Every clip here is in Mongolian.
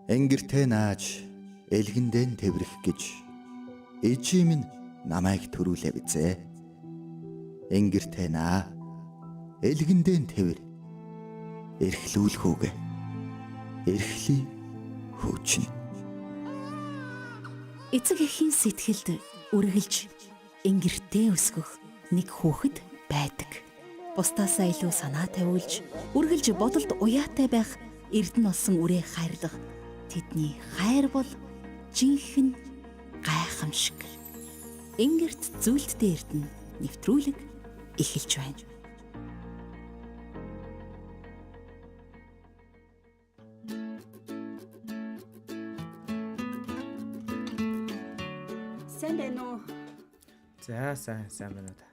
Энгэртэй нааж элгэндэн тэврэх гэж эжим нь намайг төрүүлээ бизээ. Энгэртэй наа элгэндэн тэвэр эрхлүүлэхүүгээ. Эрхлий хөөчнө. Эцэг эхийн сэтгэлд үргэлж энгэртэй өсгөх нэг хүүхэд байдаг. Бусдаасаа илүү санаа тавиулж, үргэлж бодолд уяатай байх эрдэнэ болсон үрээ хайрлах тэдний хайр бол жинхэнэ гайхамшиг. Энгэрт зүйлдтэй эрдэнэ нэвтрүүлэг эхэлж байна. Сайн байна уу? За сайн байна уу та.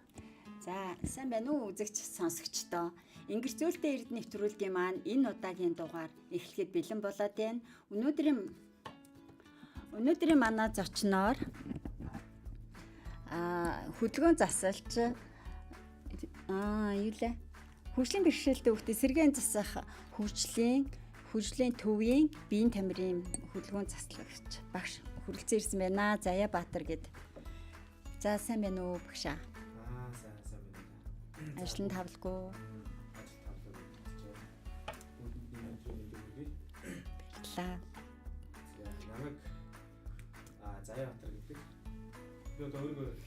За сайн байна уу үзэгч сонсогчдоо. Ингэр зүйлтэй эрд нэвтрүүлгийн маань энэ удаагийн дугаар эхлэхэд бэлэн болоод байна. Өнөөдрийн манай зочноор хөдөлгөөн засалч хөгжлийн бэрхшээлтэй хүүхдээ сэргээн засах хөгжлийн төвийн биеийн тамирын хөдөлгөөн заслагч багш хүрэлцэн ирсэн байна. Заяа Баатар гэд. За сайн байна уу багшаа? Сайн байна. Ажлын тавлгүй. Баярлалаа. Намайг Заяа Баатар гэдэг. Би одоо өөрийгөө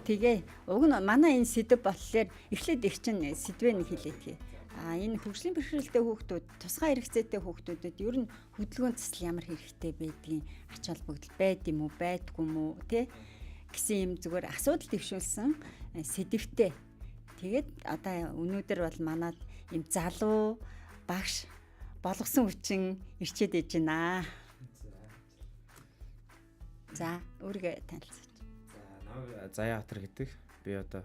Тэгээ. Уг нь манай энэ сэдв болохоор эхлээд их чинь сэдвээ нэг хэлээдгээ. Энэ хөгжлийн бэрхшээлтэй хүүхдүүд, тусгай хэрэгцээтэй хүүхдүүдэд ер нь хөдөлгөөн засал ямар хэрэгтэй байдгийг ач холбогдол байд юм уу, байдгүй юм уу, тэ гэсэн юм зүгээр асуудал дэвшүүлсэн сэдвтэй. Тэгээд одоо өнөөдөр бол манад юм залуу багш болгосон хүчин ирчээд ээж байна. За, өөрийгөө танилцаач. намайг Заяа Баатар гэдэг. Би одоо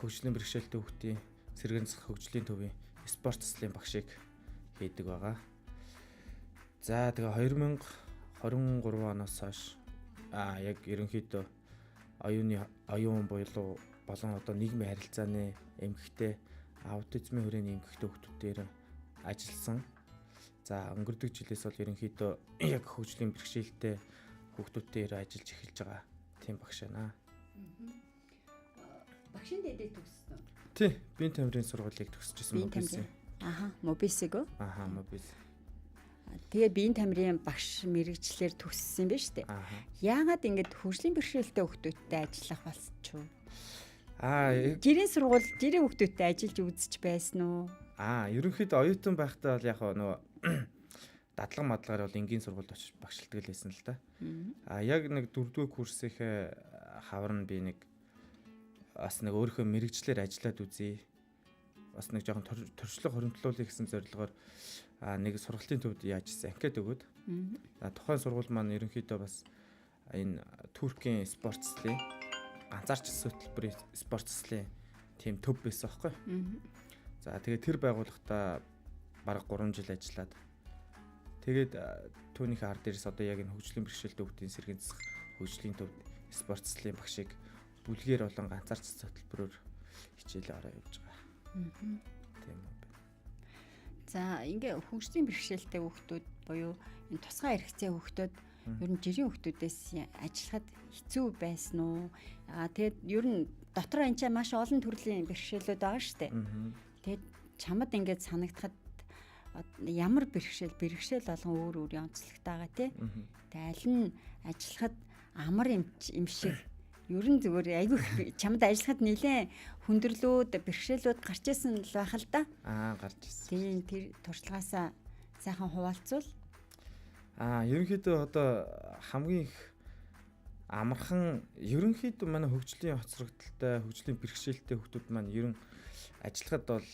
хөгжлийн бэрхшээлтэй хүүхдийн сэргээн засах хөгжлийн төвийн спорт заслын багшийг хийдэг байгаа. За тэгээ 2023 оноос хойш яг ерөнхийдөө оюун болон одоо нийгмийн харилцааны эмгэгтэй аутизмын хүрээний эмгэгтэй хүүхдүүдээр ажилласан. За өнгөрдөг жилээс бол ерөнхийдөө яг хөгжлийн бэрхшээлтэй хүүхдүүдээр ажиллаж эхэлж байгаа тийм багш байна. Багшийн дэдээ төгссөн. Тий, биеийн тамирын сургуулийг төгсөжсэн мобис. Мобисэго. Мобис. Тэгээ биеийн тамирын багш мэрэгчлэр төгссөн юм байна шүү дээ. Яагаад ингэж хөгжлийн бэрхшээлтэй хүүхдүүдтэй ажиллах болчихв? Жирийн сургууль, жирийн хүүхдүүдтэй ажиллаж үзэж байсан уу? Ерөнхийдөө оюутан байхдаа бол яг нөгөө дадлага мадлагаар бол энгийн сургуульд очиж багшилдаг л байсан л да. Яг нэг 4-р курсийнхээ хавар нь би нэг бас нэг өөрийнхөө мэрэгчлэр ажиллаад үзье. Бас нэг жоохон туршлага хоригдлуулъя гэсэн зорилгоор нэг сургалтын төвд яажсэн анкет өгөөд. Тухайн сургууль маань ерөнхийдөө бас энэ Туркийн спорт заслын ганцаарчилсан хөтөлбөрийн спорт заслын тийм төв байсан байхгүй. За тэгээд тэр байгууллагата бараг 3 жил ажиллаад тэгээд түүнийхээ ар дээрээс одоо яг энэ хөгжлийн бэрхшээлтэй хүүхдийн сэргээн засах хөгжлийн төвд спорт заслын багшийг бүлгээр болон ганцаарчилсан хөтөлбөрөөр хичээлээ ороо явуулж байгаа. Тийм үү. За ингээ хөгжлийн бэрхшээлтэй хүүхдүүд буюу энэ тусгай хэрэгцээ хүүхдүүд ер нь жирийн хүүхдүүдээс ажиллахад хэцүү байсан уу? Тэгээд ер нь дотор энэ ч маш олон төрлийн бэрхшээлүүд байгаа шүү дээ. Тэгээд чамд ингээд санагдахад ямар бэрхшээл болгон өөр онцлогтой байгаа тий. Тэгээд аль нь ажиллахад амар юм шиг ер нь зүгээр айгүй чамд ажиллахад нэлээд хүндрэлүүд бэрхшээлүүд гарч исэн л байх л да. Гарч исэн. Тийм тэр туршлагаасаа сайхан хуваалцвал. Ерөнхийдөө одоо хамгийн их амархан ерөнхийдөө манай хөгжлийн хоцрогдолтой хөгжлийн бэрхшээлтэй хүүхдүүд маань ер нь ажиллахад бол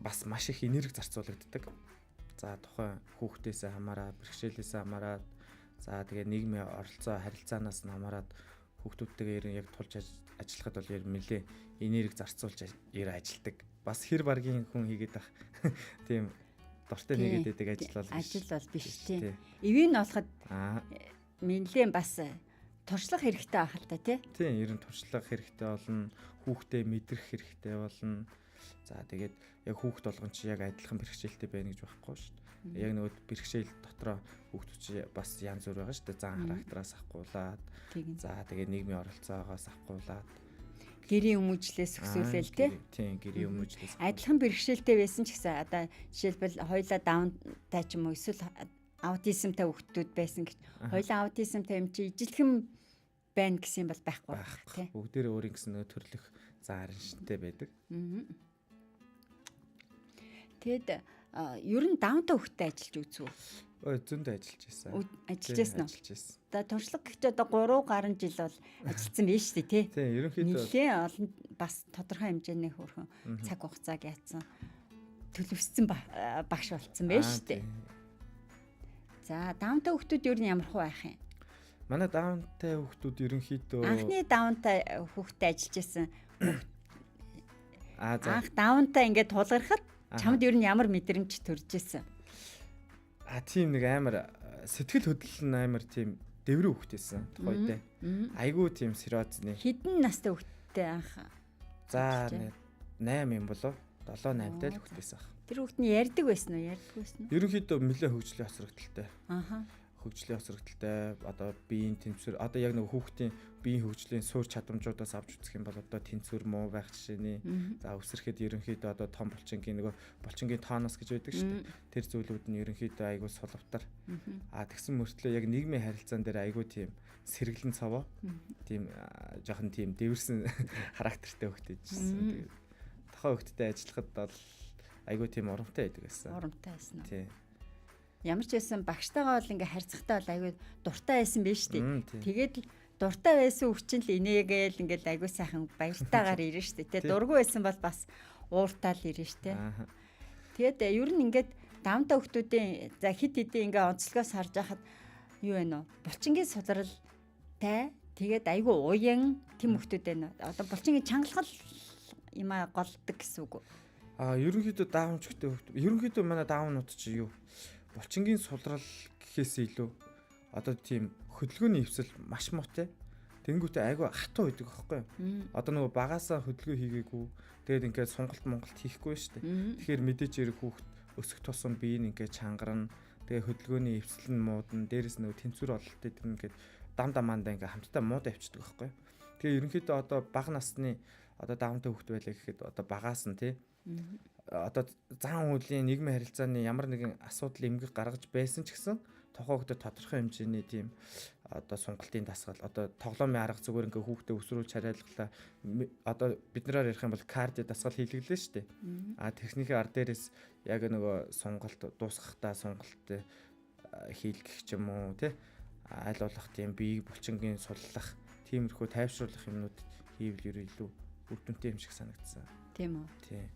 бас маш их энерги зарцуулагддаг. За тухайн хүүхдээсээ хамаараад, бэрхшээлээсээ хамаараад, за тэгээ нийгмийн оролцоо харилцаанаас нь хамаараад хүүхдүүдтэйгээр яг тулж ажиллахад бол нэлээ энерги зарцуулж ажилладаг. Бас хэр баргийн хүн хийгээд ах тийм дуртай нэгээд байдаг ажил бол биш тийм. Эвийн болоход нэлээ бас туршлага хэрэгтэй байх л та тий. Тийм, ер нь туршлага хэрэгтэй болно, хүүхдээ мэдрэх хэрэгтэй болно. За тэгээд яг хүүхд болгон чи яг адилхан бэрхшээлтэй байна гэж байхгүй шүү дээ. Яг нөгөө бэрхшээл дотроо хүүхдүүд чи бас янз бүр байгаа шүү дээ. Зан характераас ахгуулаад. За тэгээд нийгмийн оролцоогоос ахгуулаад гэрийн хүмүүжлээс өсвөлэл тий. Тийм гэрийн хүмүүжлээс. Адилхан бэрхшээлтэй байсан ч гэсэн одоо жишээлбэл хоёулаа даунтай ч юм уу эсвэл аутизмтай хүүхдүүд байсан гэж хоёулаа аутизмтай юм чи ижилхэн байна гэсэн бол байхгүй тий. Бүгдээрээ өөрийн гэсэн нөгөө төрлөх зан ариншинтай байдаг. Тэгэд ер нь даунтай хүүхдтэй ажиллаж үзв үү? Зөндөө ажиллаж байсан. Ажиллаж байсан уу? Одоо туршлага гэхч одоо 3 гаруй жил бол ажилласан байж шүү дээ тий. Тийм, ерөнхийдөө нэлээд олон бас тодорхой хэмжээний хөрхөн цаг хугацааг яатсан төлөвшсөн багш болцсон байж шүү дээ. За даунтай хүүхдүүд ер нь ямар хөө байх юм? Манай даунтай хүүхдүүд ерөнхийдөө анхны даунтай хүүхдтэй ажиллаж байсан. За анх даунтай ингээд тулгархад чамд ер нь ямар мэдрэмж төрж исэн? Тийм нэг амар сэтгэл хөдлөл нь амар тийм дэврэн хүүхдээсэн тухайдаа. Айгуу тийм сериозны. Хэдэн настай хүүхдтэй анх? За 8 юм болов. 7 8 тай л хүүхдээсэн ах. Тэр хүүхд нь ярьдаг байсан уу? Ярьдаг байсан уу? Ерөнхийдөө нэлээд хөгжлийн хоцрогдолтой. Ааха. Хөгжлийн хоцрогдолтой одоо биеийн тэнцвэр одоо яг нэг хүүхдийн биеийн хөгжлийн суур чадамжуудаас авч үзэх юм бол одоо тэнцвэр муу байх жишээний за өсөрхэд ерөнхийдөө одоо том булчингийн нөгөө булчингийн тооноос гэж байдаг шүү дээ. Тэр зүйлүүд нь ерөнхийдөө айгүй сулавтар. Тэгсэн мөртлөө яг нийгмийн харилцаан дээр айгүй тийм сэргэлэн цаваа. Тийм жоохон тийм дэвэрсэн характертай хүүхд ээжсэн. Тохоо хүүхдтэй ажиллахад бол айгүй тийм урамтай байдаг гэсэн. Урамтай байсан уу? Тийм. Ямар ч байсан багштайгаа бол ингээ харьцахтаа бол айгүй дуртай байсан байж тээ. Тэгээд дуртай байсан хүчин л инээгээл ингээл айгүй сайхан баяртайгаар ирэн штэ. Тэгээд дургүй байсан бол бас ууртаал ирэн штэ. Тэгээд ер нь ингээд даунтай хүмүүсийн за хит хитийн ингээ онцлогоос харж байхад юу вэ нөө? Булчингийн судралтай тэгээд айгүй уян тэм хүмүүс байна. Одоо булчингийн чангалгал юмаа голддог гэсэн үг. Ерөнхийдөө даунчтай хүмүүс. Ерөнхийдөө манай даунууд чи юу? Булчингийн сулрал гэхээс илүү одоо тийм хөдөлгөөний хөвсөл маш муутай. Тэнгүүтээ айгүй хатуу байдаг аахгүй юу? Одоо нөгөө багаасаа хөдөлгөөн хийгээгүй. Тэгээд ингээд сонголт монголт хийхгүй шүү дээ. Тэгэхээр мэдээч ирэх хүүхд өсөх тусам бие нь ингээд чангарна. Тэгээд хөдөлгөөний хөвсөл нь муудна. Дээрээс нөгөө тэнцвэр ололттой тэр ингээд дам дамаандаа ингээд хамтдаа мууд авчдаг аахгүй юу? Тэгээд ерөнхийдөө одоо бага насны одоо даунтай хүүхд байлаа гэхэд одоо багаас нь тий одоо зан үйлийн нийгмийн харилцааны ямар нэгэн асуудал эмгэг гаргаж байсан ч гэсэн тохиогдод тодорхой хэмжээний тийм одоо сунгалтын дасгал одоо тоглоомын арга зүгээр ингээ хүүхдээ өсрүүл чарайлглаа одоо биднээр ярих юм бол карди дасгал хийлгэлээ шүү дээ. Техникийн ар дээрээс яг нөгөө сунгалт дуусгахтаа сунгалт хийлгэх ч юм уу тий аль болох тийм биеийг булчингийн суллах тиймэрхүү тайвшруулах юмнууд хийвэл илүү үр дүнтэй юм шиг санагдсан. Тийм үү? Тийм.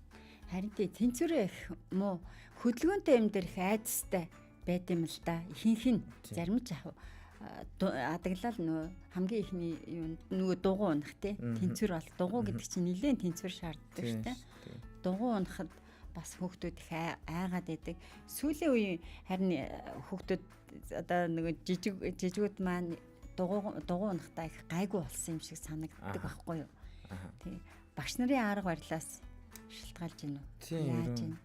Харин тэнцвэрээ их муу хөдөлгөөнтэй юм дээр их айдастай байд юм л да. Ихэнх нь зарим ч яг адаглал нөө хамгийн ихний юу нөгөө дугуй унах тий. Тэнцвэр бол дугуй гэдэг чинь нэлээд тэнцвэр шаарддаг шүү дээ. Дугуй унахад бас хүүхдүүд их айгаад байдаг. Сүүлийн үеийн харин хүүхдүүд одоо нөгөө жижигүүд маань дугуй унахтаа их гайгүй болсон юм шиг санагддаг байхгүй юу? Тий. Багш нарын арга барилаас шалтгаалж байна уу? Яаж вэ?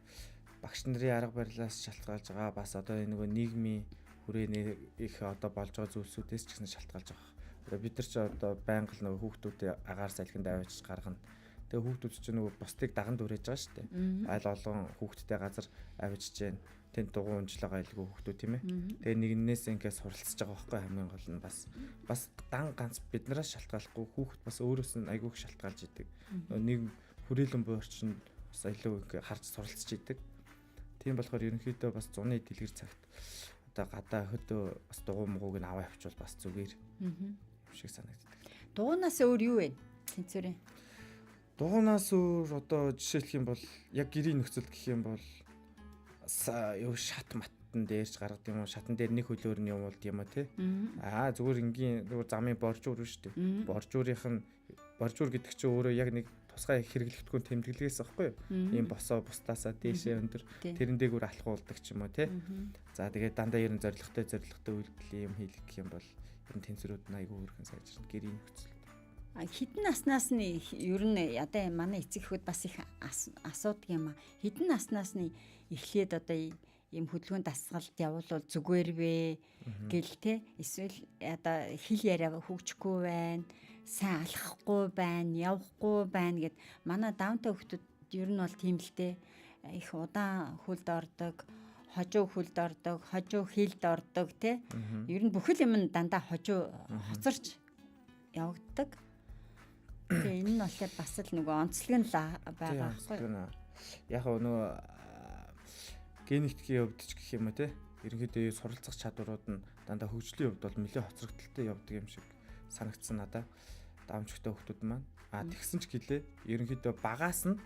Багш нарын арга барилаас шалтгаалж байгаа. Бас одоо нөгөө нийгмийн хүрээний их одоо болж байгаа зүйлсүүдээс ч гэсэн шалтгаалж байгаа. Одоо бид нар ч одоо байнга л нөгөө хүүхдүүдээ агаар салхинд аваачиж гаргана. Тэгээ хүүхдүүд ч нөгөө бусдыг даган дүүрэж байгаа шүү дээ. Аль олон хүүхдтэй газар аваачиж जैन. Тэнд дугуй унжил байгаа илгүй хүүхдүүд тийм ээ. Тэгээ нэгнээс ингээд суралцж байгаа байхгүй хамгийн гол нь бас дан ганц биднээс шалтгаалахгүй хүүхд бас өөрөөс нь айгүйх шалтгаалж идэг. Нэг хүрээлэн буурчин бас илүү ингээд харж суралцж идэг. Тийм болохоор ерөнхийдөө бас зуны дэлгэр цагт одоо гадаа хөдөө бас дугуй мууг нь аваа явуул бас зүгээр юм шиг санагддаг. Дугуйнаас өөр юу вэ? Тэнцвэрээ. Дугуйнаас өөр одоо жишээлх юм бол яг гэрийн нөхцөл гэх юм бол юу шат маттан дээрч гаргадаг юм уу? Шатан дээр нэг хөлөөр нь явуулд юм а тий. Зүгээр энгийн зүгээр замын боржуур шүү дээ. Боржуур гэдэг чинь өөрөө яг нэг тусгай хэрэглэгдэхгүй тэмдэглэгээс аахгүй юу? Ийм босоо бусдаасаа дээшээ өндөр тэрэн дээгүүр алхуулдаг ч юм уу тий. За тэгээд дандаа ерэн зоригтой үйлдэл юм хийлгэх юм бол ер нь тэнцвэрүүд нь айгүй хөрхэн сайжирна гэрийн нөхцөл. Хідэн наснаас нь ер нь одоо манай эцэг эхүүд бас их асуудаг юм а. Хідэн наснаас нь эхлээд одоо ийм хөдөлгөөн дасгалд явуулвал зүгээр вэ гэл те. Эсвэл одоо хэл яриа хөгжихгүй байна, сайн алхахгүй байна, явахгүй байна гэд манай даунтай хүмүүс ер нь бол тийм л те. Их удаан хөлд ордог, хожуу хөлд ордог, хожуу хилд ордог те. Ер нь бүхэл юм дандаа хожуу хоцорч явагддаг. Тэгээ энэ нь болохоор бас л нөгөө онцлог нь байгаа байхгүй. Яг нөгөө генетикийн хувьд ч гэх юм уу те. Ерөнхийдөө суралцах чадварууд нь дандаа хөгжлийн хувьд бол нэлээд хоцрогдолтой явдаг юм шиг санагдсан надаа. Даамжигтай хүмүүс маань. Тэгсэн ч гэлээ ерөнхийдөө багаас нь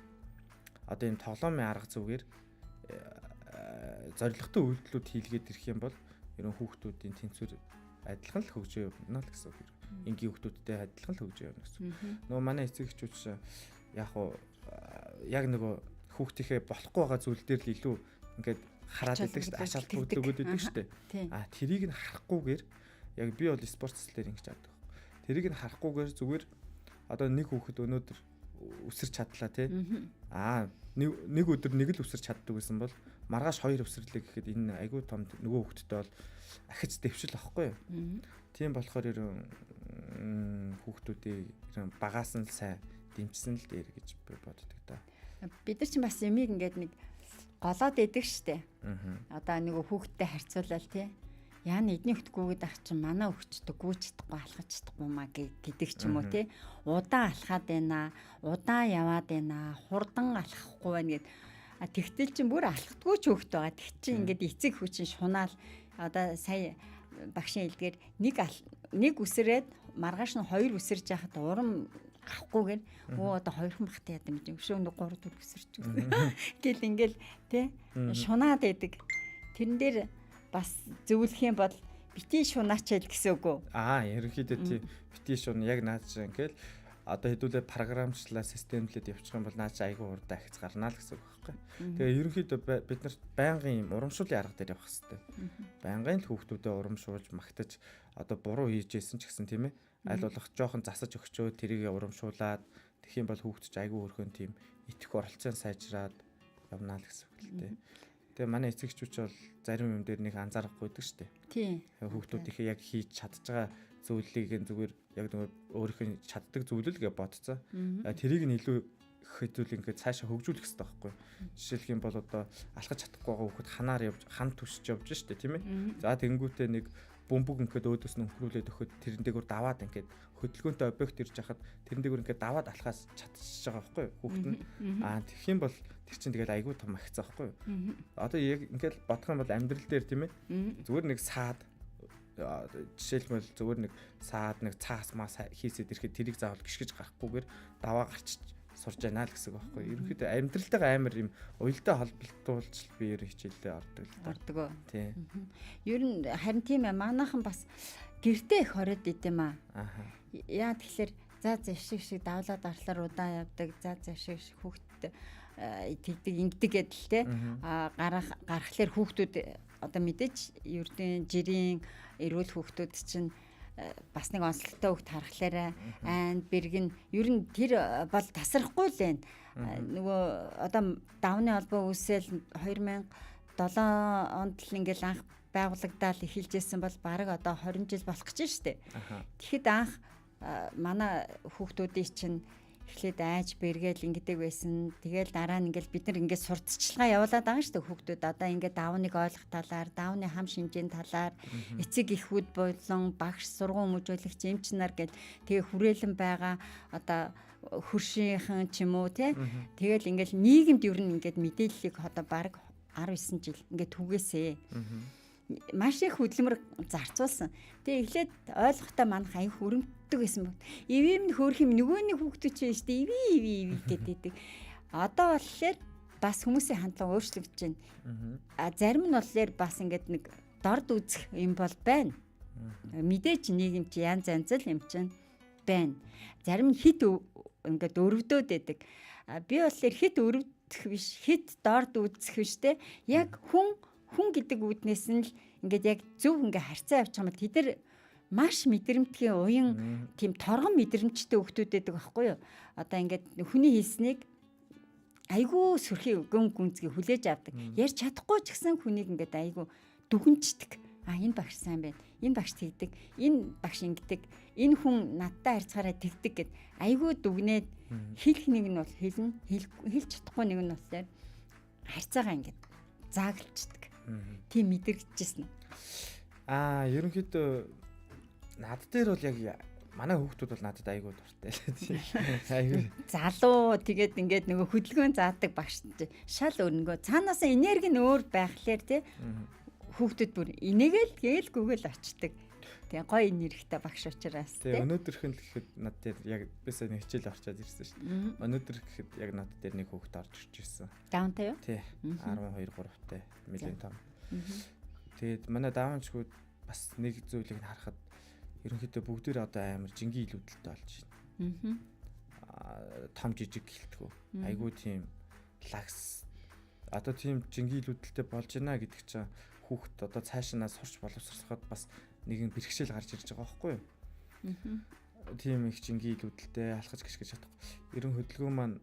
одоо энэ тоглоомын арга зүгээр зоригтой үйлдэлүүд хийлгээд ирэх юм бол ерөн хүүхдүүдийн тэнцвэр адилхан л хөгжөө явна л гэсэн үг. Энгийн хүүхдүүдтэй адилхан л хөгжөө явна гэсэн. Нөгөө манай эцэг эхчүүд яг нөгөө хүүхдийнхээ болохгүй байгаа зүйл дээр л илүү ингээд хараад байдаг шүү дээ. Ачаалт өгдөг шүү дээ. Тэрийг нь харахгүйгээр яг би бол спортс дээр ингэж чаддаг. Тэрийг нь харахгүйгээр зүгээр одоо нэг хүүхэд өнөөдөр өсөрч чадлаа тий. Нэг өдөр нэг л өсөрч чаддаг гэсэн бол маргааш 2 өсрлээ гэхэд энэ айгүй том нөгөө хүүхэдтэй бол ахиж дэвшил واخгүй юу. Тийм болохоор ерөн хүүхдүүдийн багаас нь сайн дэмжсэн л дээр гэж би боддог та. Бид нар ч бас ямиг ингээд нэг голоод идэг штэ. Одоо нөгөө хүүхдтэй харьцуулаад тий. Яна эдний хөтгөөгээд ах чинь манай өвчтөг гүйчдэггүй алхаж чадахгүй маа гэдэг ч юм уу тий. Удаан алхаад байна, удаан яваад байна, хурдан алхахгүй байна гэд. Тэгтэл чинь бүр алхдаггүй ч хөхт байгаа. Тэг чинь ингээд эцэг хүчин шунаал одоо сая багшийн хэлдгээр нэг үсрээд маргааш нь 2 үсэрж яхад урам авахгүйгээр одоо 2хан бахтай яа юм өшөө нэг 3 4 үсэрч гэл ингээл тий шунаад байдаг. Тэрэн дээр бас зөвлөх юм бол бити шунаач гэсэн үг үү? Ерөнхийдөө тий бити шун яг наад чинь ингээл одоо хэдүүлээ програмчлаа системлээд явчих юм бол наад чинь айгүй урд ахиц гарнаа л гэсэн үг байхгүй. Тэгээ ерөнхийдөө бид нар байнгын юм урамшуулын арга дээр явах хэрэгтэй. Байнгын л хүүхдүүдэд урамшуулж магтаж одоо буруу хийжсэн ч гэсэн тийм ээ аль болох жоохон засаж өгчөө тэрийг урамшуулад тэгэх юм бол хүүхд ч айгүй өрхөн тийм итгэх оролцоон сайжраад явнаа л гэсэн үг л дээ. Тэгээ манай эцэгчүүч бол зарим юм дээр нэг анзаарахгүй байдаг шүү дээ. Тийм. Хүүхдүүдийнхээ яг хийж чадж байгаа зүйлийг зүгээр яг нөгөө өөрийнхөө чаддаг зүйлэл гэж бодцоо. Тэрийг нь илүү хэдүүл ингээд цаашаа хөгжүүлэх хэрэгтэй байхгүй. Жишээлх юм бол одоо алхаж чадахгүй байгаа хүүхэд ханаар явж хан түшиж явж штэ тийм ээ. За тэнгүүтээ нэг бөмбөг ингээд өөдөөс нь хөрүүлээд өгөхөд тэрэн дээгүүр даваад ингээд хөдөлгөөнтэй объект ирж хахад тэрэн дээгүүр ингээд даваад алхаас чадчихж байгаа байхгүй хүүхэд нь. Тэгэх юм бол тэр чинь тэгэл айгүй том ахицаа байхгүй. Одоо яг ингээд бодох юм бол амьдрал дээр тийм ээ. Зүгээр нэг саад жишээлбэл зүгээр нэг саад нэг цаас мас хийсэд ирэхэд тэрийг заавал гიშгэж гарахгүйгээр даваа гарчиж сурж байна л гэсэн үг байхгүй. Ерөнхийдөө амьдралтайгаа амар юм уялдаа холбогдуулж би ер хичээлдээ ордог л да. Ордог. Тийм. Ер нь харин тийм ээ манайхан бас гэртээ их хороод идэм аа. Яа тэгэхээр за зэвшиг давлаад арлаар удаан явдаг. За зэвшиг хүүхдэд тэгдэг ингэдэг гэдэл те. Гарахлаар хүүхдүүд одоо мэдээж ердийн жирийн эрүүл хүүхдүүд чинь бас нэг онцлогтой хөвгт харахлаараа бэргэн ер нь тэр бол тасрахгүй л байна. Нөгөө одоо давны холбоо үүсэл 2007 онд л ингээл анх байгуулагдаад эхэлжсэн бол бараг одоо 20 жил болох гэж штэ. Тэгэхэд анх манай хүүхдүүдийн чинь эхлээд айж бэргээл ингэдэг байсан. Тэгэл дараа нь ингээл бид нар ингээд сурталчилгаа явуулаад байгаа шүү дээ хүүхдүүд. Одоо ингээд давныг ойлгох талаар, давны хам шинжийн талаар эцэг эхүүд болон багш, сургууль хүмүүжүүлэгч эмч нар гээд тэгээ хүрээлэн байгаа одоо хөршийнхэн ч юм уу те. Тэгэл ингээл нийгэмд ер нь ингээд мэдээллийг одоо баг 19 жил ингээд түгээсээ. Маш их хөдөлмөр зарцуулсан. Тэгээ эхлээд ойлгохтой манайх аяг хөрөмтдөг байсан баг. Ивэм хөөх юм нөгөө нэг хүүхдүүд чинь шүү дээ. Иви гэдэг. Одоо болохоор бас хүмүүсийн хандлага өөрчлөгдөж байна. Зарим нь болохоор бас ингээд нэг дорд үзэх юм бол байна. Мэдээж нийгэм чи янз янз л юм чинь байна. Зарим нь хит ингээд өрөвдөөд байдаг. Би болохоор хит өрөвдөх биш, хит дорд үзэх биш те. Яг хүн гэдэг үүднээс нь л ингээд яг зөв ингээ харьцаа явуучих юм бол тэд нар маш мэдрэмтгий уян тийм торгон мэдрэмжтэй хүүхдүүд байдаг байхгүй юу? Одоо ингээд хүний хэлснийг айгүй сүрхий гүн гүнзгий хүлээж авдаг. Ярьж чадахгүй ч гэсэн хүнийг ингээд айгүй дүгнждэг. Энэ багш сайн байна. Энэ багш тэгдэг. Энэ багш ингэдэг. Энэ хүн надтай харьцахаараа тэгдэг гэд айгүй дүгнээд хэлэх нэг нь бол хэлнэ. Хэлж чадахгүй нэг нь болохоор харьцаагаа ингээд зааглалцдаг. Тийм мэдэрчсэн. Ерөнхийдөө над дээр бол яг манай хүүхдүүд бол надад айгүй дуртай. Айгүй. Залуу тэгээд ингээд нөгөө хөдөлгөөн заадаг багш шал өрнгөө. Цаанаасаа энерги нь өөр байхлаар тий хүүхдүүд бүр инээгээл гэлгүйгээл очдөг. Тэгээ гоё нэрхтэй багш учраас тий. Тэгээ өнөөдөрх нь л гэхэд над дээр яг бисаа нэг хичээл орчоод ирсэн шүү дээ. Өнөөдөр гэхэд яг над дээр нэг хүүхд орж ирж ирсэн. Даунтай юу? Тий. 12 3-тай нэлийн том. Тэгээд манай даунчгууд бас нэг зүйлийг харахад ерөнхийдөө бүгдээр одоо амар жингийн илүүдэлтэй болж байна. Том жижиг гэлтгүү. Айгуу тийм лагс. Одоо тийм жингийн илүүдэлтэй болж байна гэдэг чинь хүүхд одоо цаашнаас сурч боловсроход бас нэгэн бэрхшээл гарч ирж байгаа байхгүй юу? Тийм их жингийн илүүдэлтэй алхаж гიშгэж чадахгүй. Ерөн хөдөлгөөн маань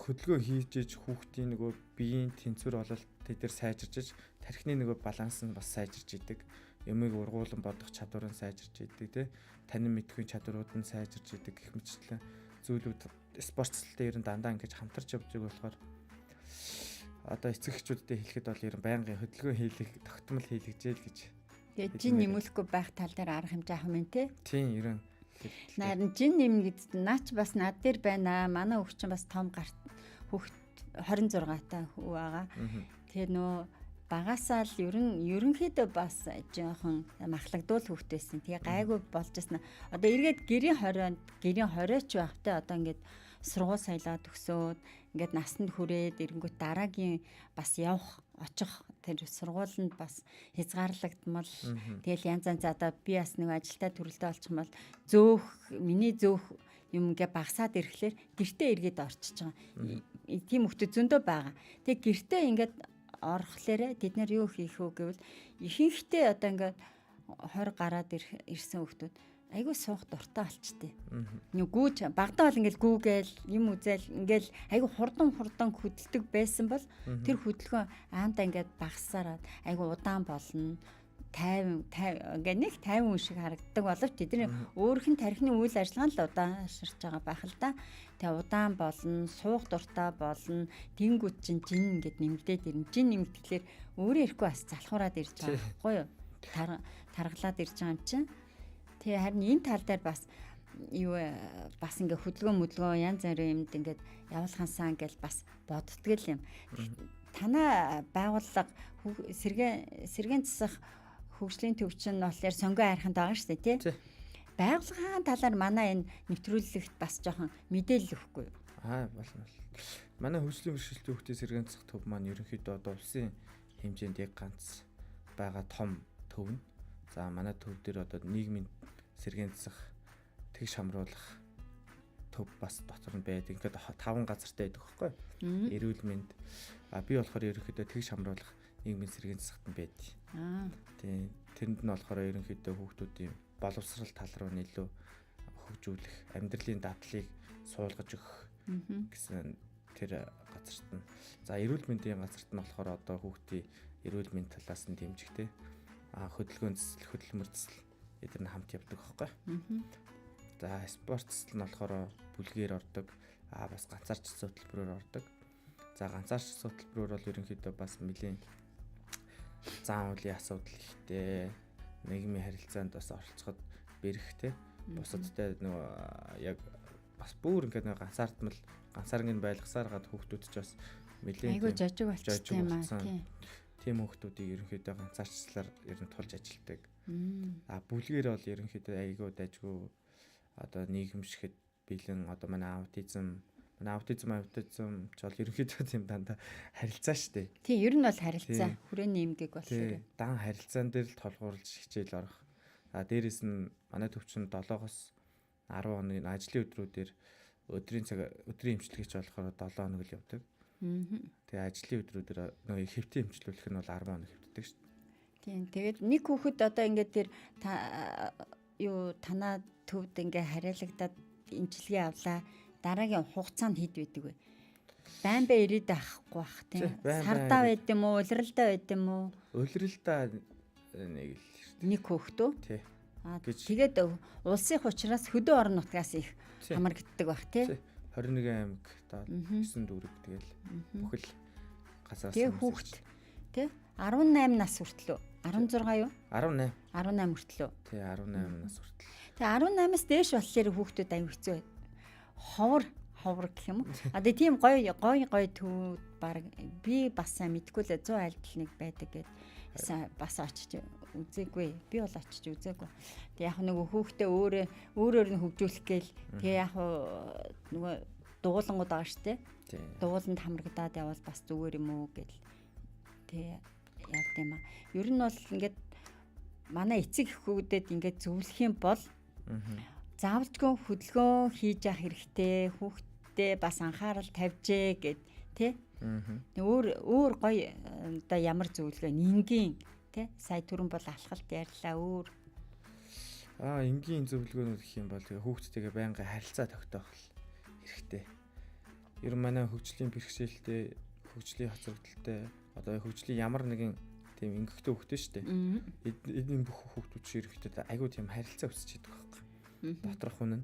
хөдөлгөөн хийж иж хүүхдийн нөгөө биеийн тэнцвэр болол тэд нар сайжирч иж тархины нөгөө баланс нь бас сайжирч идэг. Ямиг ургуулan бодох чадвар нь сайжирч идэг тий. Танин мэдхийн чадварууд нь сайжирч идэг гэх мэтлэн зүйлүүд спортчлалтай ер нь дандаа ингэж хамтарч явж байгаа болохоор одоо эцэг эхчүүдтэй хэлэхэд бол ер нь байнгын хөдөлгөөн хийлэх, тогтмол хийлгэжээл гэж. Тэгээд жин нэмүүлэхгүй байх тал дээр арга хэмжээ авах юм те. Тийм ер нь. Нарийн жин нэмнэ гэдэгт наач бас над дээр байна. Манай хүүхд чинь бас том хүүхд 26 та хүү байгаа. Тэгээд нөө багасаа л ерөнхийдөө бас жоохон махлагдуул хүүхд байсан. Тэгээ гайгүй болж ирсэн. Одоо эргээд гэрийн 20-ч байхтай одоо ингээд сургууль саялаад өсөөд ингээд насанд хүрээд эрэнгүүт дараагийн бас явах очих тэр сургуулинд бас хязгаарлагдмал тэгэл янз янз одоо би бас нэг ажилтаа төрөлтөө олчих бол миний зөөх юм ингээ багасаад ирэхлээр гэртээ эргээд орчиж байгаа. Тийм хүмүүс зөндөө байгаа. Тэгээ гэртээ ингээд орохлоор тэд нар юу хийх вэ гэвэл ихэнхдээ одоо ингээд 20 гараад ирсэн хүмүүс айгүй суух дуртай болчтой. Нэг гүүж багтаа бол ингээл гүүгээл юм үзэл ингээл айгүй хурдан хөдөлдөг байсан бол тэр хөдөлгөөн аамдаа ингээд багасараад айгүй удаан болно. 50 ингээ нэг 50 хүн шиг харагддаг боловч тэдний өөрийнх нь тархины үйл ажиллагаа л удааширч байгаа байх л да. Тэгээ удаан болно, суух дуртай болно. Тэнгүүд чинь жин ингээд нэмдээд ирнэ. Жин нэмтгэхлээр өөрөө ирэхгүй бас залхуураад ирж байгаа байхгүй юу? Таргалаад ирж байгаа юм чинь. Тэгээ харин энэ тал дээр бас бас ингээ хөдөлгөөн янз бүрийн юмд ингээд явуулахансаа ингээл бас боддгоо юм. Танай байгууллага сэргээн засах хөгжлийн төвчин нь болохоор сонгоо хайрханд байгаа шүү дээ тий. Байгууллагын талаар манай энэ нэвтрүүлэгт бас жоохон мэдээлэл өгөхгүй юу? Болно. Манай хөгжлийн бэрхшээлтэй хүүхдийн сэргээн засах төв маань ерөнхийдөө одоо улсын хэмжээнд яг ганц байгаа том төв нь. За манай төв дээр одоо нийгмийн сэргээн засах, тэгш хамруулах төв бас дотор нь байдаг. Ингээд 5 газартай байдаг байхгүй юу? Эрүүл мэнд. Би болохоор ерөнхийдөө тэгш хамруулах нийгмийн сэргээн засахт нь байдаг. Тийм. Тэрэнд нь болохоор ерөнхийдөө хүүхдүүдийн боловсрал тал руу илүү хөгжүүлэх, амьдралын дадлыг суулгаж өгөх гэсэн тэр газарт нь. За эрүүл мэндийн газарт нь болохоор одоо хүүхдийн эрүүл мэнд талаас нь дэмжих те. Хөдөлгөөн цэцэл, хөдөлмөр цэцэл эдгээр нь хамт явдаг байхгүй. За спорт цэцэл нь болохоор бүлгээр ордог. Бас ганцаарч хөтөлбөрөөр ордог. За ганцаарч хөтөлбөрөөр бол ерөнхийдөө бас нэлийн зан үйлийн асуудал ихтэй, нийгмийн харилцаанд бас оролцоход бэрхтэй. Бусадтай нөгөө яг бас бүр ингээд нэг ганцааргийн байлгасаар гад хүүхдүүд ч бас нэлийн айгуу жожиг болчихсон юм аа тийм. Тийм хүүхдүүдийг ерөнхийдөө ганцаарчлалаар ер нь тулж ажилтдаг. Бүлгээр бол ерөнхийдөө айгуу дайггүй одоо нийгэмшгэд бэлэн одоо манай аутизм ч бол ерөнхийдөө тийм дандаа харилцаа штэ. Тийм ер нь бол харилцаа хүрээний эмгэг болохоор. Дан харилцаан дээр л толгуурлж хичээл орох. Дээрээс нь манай төвчөнд 7-оос 10 хоногийн ажлын өдрүүдээр өдрийн эмчилгээч болохоор 7 хоног л явдаг. Тэгээ ажлын өдрүүдээр нөгөө хэвтэн эмчилүүлэх нь бол 10 хоног хэвтдэг шүү Тийм. Тэгээд нэг хүүхэд одоо ингээд тэр танаа төвд ингээ хариалагдаад имчилгээ авлаа. Дараагийн хугацаанд хэд байдаг вэ? Байн бай ирээд авахгүй бах тийм. Сардаа байд юм уу, улиралдаа байд юм уу? Улиралдаа нэг л шүү дээ. Нэг хүүхдөө. Тий. Тэгээд улсын учраас хөдөө орон нутгаас их хамрагддаг бах тий. 21 аймаг даа 9 дүүрэг тэгэл бүхэл газраас тэгээ хүүхэд тий 18 нас хүртэл үү? 16 юу? 18 хүртэл үү? Тий 18 нас хүртэл. Тэгээ 18-аас дээш болохоор хүүхдүүд аюу хэцүү байд. Ховор гэх юм уу? Тэгээ тийм гоё төвд баг би бас сайн мэдгүй л 100 айлтал нэг байдаг гэд бас очиж үзээгүй. Би бол очиж үзээгүй. Тэг яг нөгөө хүүхдээ өөрөөр нь хөгжүүлэх гээл тэг яг нөгөө дуулангууд байгаа штэ. Дууланд хамрагдаад явал бас зүгээр юм уу гэл тэг явд юм а. Ер нь бол ингээд манай эцэг эхүүдэд ингээд зөвлөх юм бол заавалжгүй хөдөлгөөн хийж явах хэрэгтэй. Хүүхдээ бас анхаарал тавьжээ гэд тий. Өөр гоё одоо ямар зөвлөгөө энгийн тий сая түрэн бол алхалт ярьлаа өөр энгийн зөвлөгөөнүүд гэх юм бол тэгээ хүүхдтэйгээ байнга харилцаа тогтоох хэрэгтэй. Ер нь манай хөгжлийн бэрхшээлтэй, хөгжлийн хоцрогдолтой одоо хөгжлийн ямар нэгэн тийм ингэхтэй хүүхдтэй шүү дээ. Энэ бүх хүүхдүүд чинь ерөнхийдөө айгүй тийм харилцаа өсч идэг байхгүй. Доторх хүн нь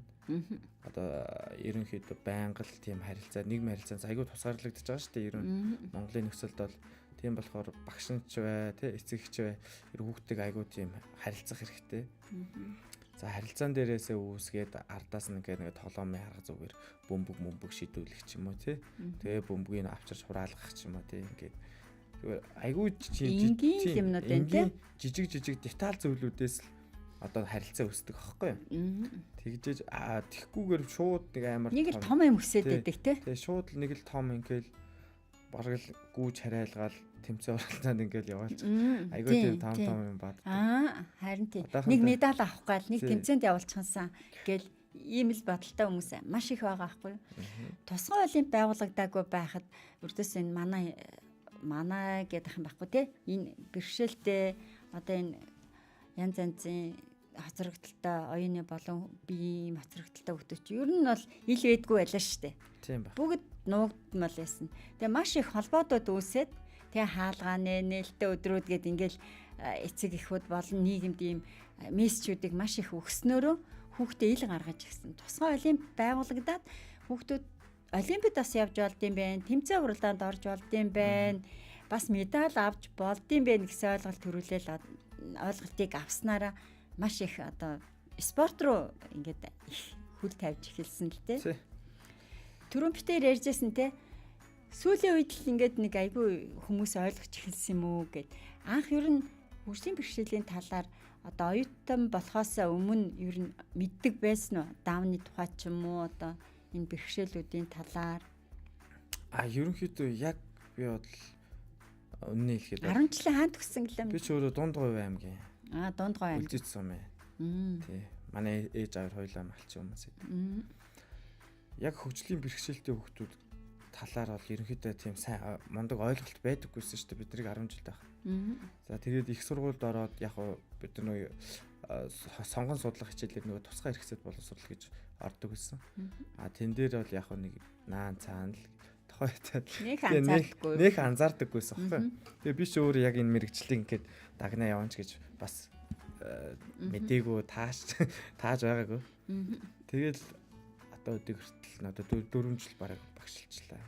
одоо ерөнхийдөө байнга л тийм харилцаа, нийгмийн харилцаа айгүй тусгаарлагдаж байгаа шүү дээ. Ер нь Монголын нөхцөлд бол тийм болохоор багш нь ч бай, тэ эцэгч бай, ер хүүхдтэйг айгүй тийм харилцах хэрэгтэй. За харилцаан дээрээсээ үүсгээд ардаас нэг тоглоомын арга зүгээр бөмбөг шийдвэрлэх ч юм уу тий. Тэгээ бөмбөгийг авчирч хураалгах ч юм уу тий. Ингээд зүгээр айгүй жижиг деталь зөвлүүдээс л одоо харилцаа өсдөг аахгүй юу. Тэгжээж тэгхгүйгээр шууд нэг амар нэг л том юм өсөд байдаг тий. Тэгээ шууд нэг л том ингээл бараг л гүүж хараалгаал тэмцээн уралдаанд ингээл яваалч айгүй тийм том юм бод. Харин тийм. Нэг медаль авах гал нэг тэмцээнд явуулчихсан гэл ийм л бодолтой хүмүүс маш их байгаа аахгүй юу. Тусгай олимп байгуулагдаагүй байхад үрдээс энэ манай гэдэг юм байхгүй тий. Энэ бэрхшээлтэй одоо энэ янз янзын хоцрогдолтой оюуны болон биеийн хоцрогдолтой хүмүүс чи ер нь бол ил байдгүй байлаа шүү дээ. Тийм ба. Бүгд нуугдмал байсан. Тэгээ маш их холбоодод үүсээд тэгээ хаалгаа нээлттэй өдрүүд гээд ингээл эцэг эхүүд болон нийгэмд ийм мессежүүдийг маш их өгснөөрөө хүүхдээ ил гаргаж ирсэн. Тусгай олимп байгуулагдаад хүүхдүүд олимпиад бас явж болдсон байх, тэмцээн уралдаанд орж болдсон байх, бас медаль авч болдсон байх гэсэн ойлголт төрүүлээл ойлголтыг авснараа маш их одоо спорт руу ингээд их хөл тавьж эхэлсэн л дээ. Түрүүнбитээр ярьжсэн те сүүлийн үед л ингээд нэг айгүй хүмүүс ойлгож эхэлсэн юм уу гэд анх ер нь хөгжлийн бэрхшээлийн талаар одоо оюутан болохоос өмнө ер нь мэддэг байсан уу? Даавны тухай ч юм уу одоо энэ бэрхшээлүүдийн талаар ерөнхийдөө яг би бодол үнэ хэлэхэд 10 жилийн хаан төгссөн гэлээ. Би ч өөрөө Дундгой аймгийн. Дундгой аймаг. Үлзийцсэн юм. Тий. Манай ээж аваар хоёулаа малчин хүмүүс. Яг хөгжлийн бэрхшээлтэй хүүхдүүд талаар бол ерөнхийдөө тийм сайн мундаг ойлголт байдаггүйсэн шүү дээ бид нарыг 10 жил байх. За тэгээд их сургуульд ороод яг бид нар сонгон судлах хичээлээр нөгөө тусгай хэрэгцээд боловсрол гэж ордог байсан. Тэн дээр бол яг нэг наан цаана л нэг анзаардаггүйсэн байхгүй. Тэгээ би ч өөр яг энэ мэрэгчлийг ингээд дагнаа яваач гэж бас мэдээгүй тааж байгаагүй. Тэгээд одоо өдөг хүртэл одоо 4 жил бараг багшилчлаа.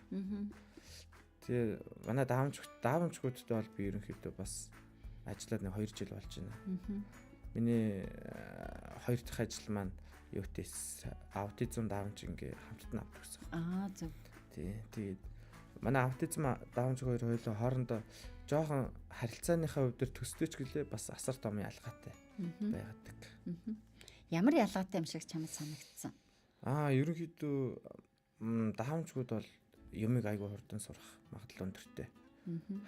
Тэгээ манай даавчгуудтай бол би ерөнхийдөө бас ажиллаад нэг 2 жил болж байна. Миний 2 дахь ажил маань юутэйс аутизм даавч ингээ хамтд нь авдаг гэсэн. Зөв. Тэгээд манай аутизм даавч хоёр хоёулаа хоорондоо жоохон харилцааныхаа хувьд төстэй ч гэлээ бас асар том ялгаатай байгадаг. Ямар ялгаатай юм шиг чамд санагдсан? Ерөнхийдөө даавчгууд бол юмыг айгүй хурдан сурах магадлал өндөртэй.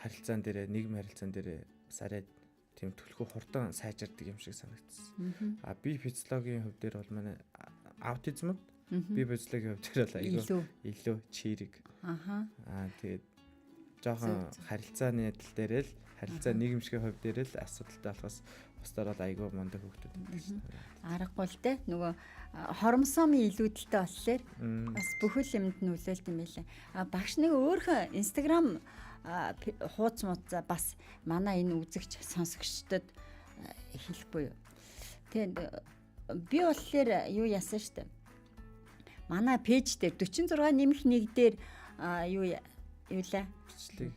Харилцаан дээрээ нийгмийн харилцаан дээрээ бас арай тийм төлхөө хурдан сайжирдаг юм шиг санагдсан. Би физиологийн хувь дээр бол манай аутизмд би физиологийн хувь дээр бол айгүй илүү чирэг. Тэгээд жоохон харилцааны тал дээрээ л харилцаа нийгэмшгийн хувь дээр л асуудалтай болохоос бусдаар бол айгүй мундаг хөвгтүүд байдаг шүү дээ. Аргагүй л те нөгөө хоромсоомын илүүдэлтэй болохоор бас бүхэл юмд нөлөөлт юм байлаа. Багш нэг өөрхөн Instagram хууц мууц бас манай энэ үзэгч сонсогчдод хэлэхгүй юу. Тэгээд би болохоор юу яасан штэ. Манай пэйж дээр 46-1 дээр юу лээ